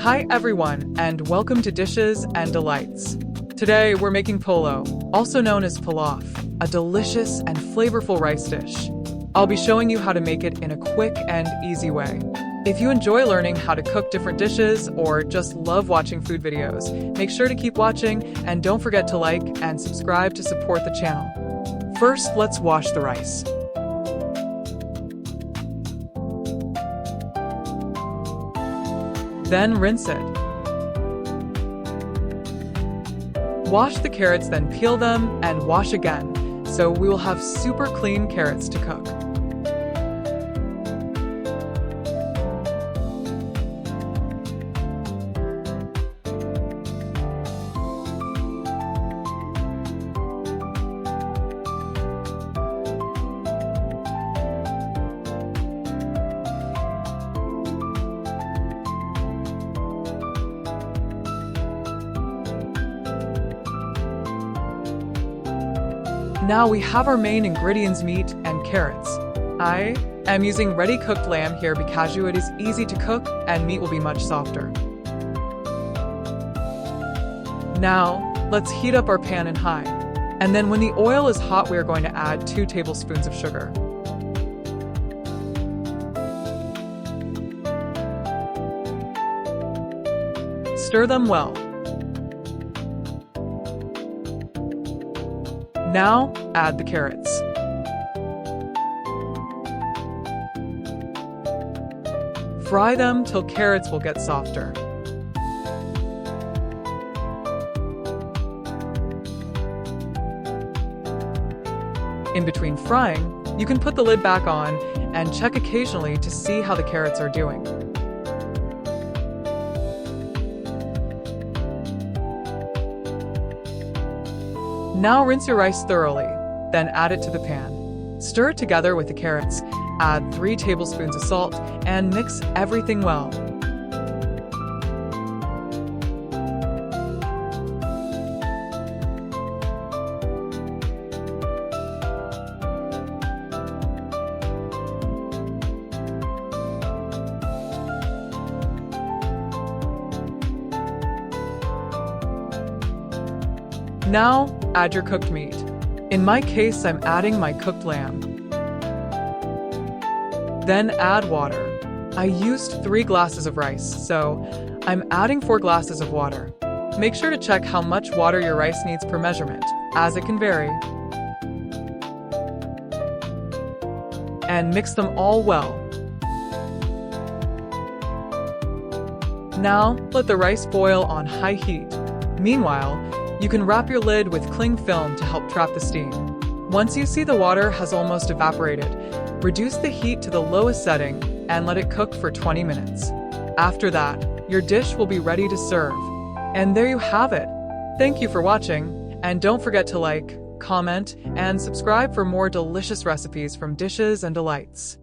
Hi everyone, and welcome to Dishes and Delights. Today we're making polo, also known as pilaf, a delicious and flavorful rice dish. I'll be showing you how to make it in a quick and easy way. If you enjoy learning how to cook different dishes or just love watching food videos, make sure to keep watching and don't forget to like and subscribe to support the channel. First, let's wash the rice. Then rinse it. Wash the carrots, then peel them and wash again, so we will have super clean carrots to cook. Now we have our main ingredients, meat and carrots. I am using ready cooked lamb here because it is easy to cook and meat will be much softer. Now let's heat up our pan in high. And then when the oil is hot, we are going to add 2 tablespoons of sugar. Stir them well. Now, add the carrots. Fry them till carrots will get softer. In between frying, you can put the lid back on and check occasionally to see how the carrots are doing. Now rinse your rice thoroughly, then add it to the pan. Stir it together with the carrots, add 3 tablespoons of salt, and mix everything well. Now, add your cooked meat. In my case, I'm adding my cooked lamb. Then add water. I used 3 glasses of rice, so I'm adding 4 glasses of water. Make sure to check how much water your rice needs per measurement, as it can vary. And mix them all well. Now, let the rice boil on high heat. Meanwhile, you can wrap your lid with cling film to help trap the steam. Once you see the water has almost evaporated, reduce the heat to the lowest setting and let it cook for 20 minutes. After that, your dish will be ready to serve. And there you have it. Thank you for watching, and don't forget to like, comment, and subscribe for more delicious recipes from Dishes and Delights.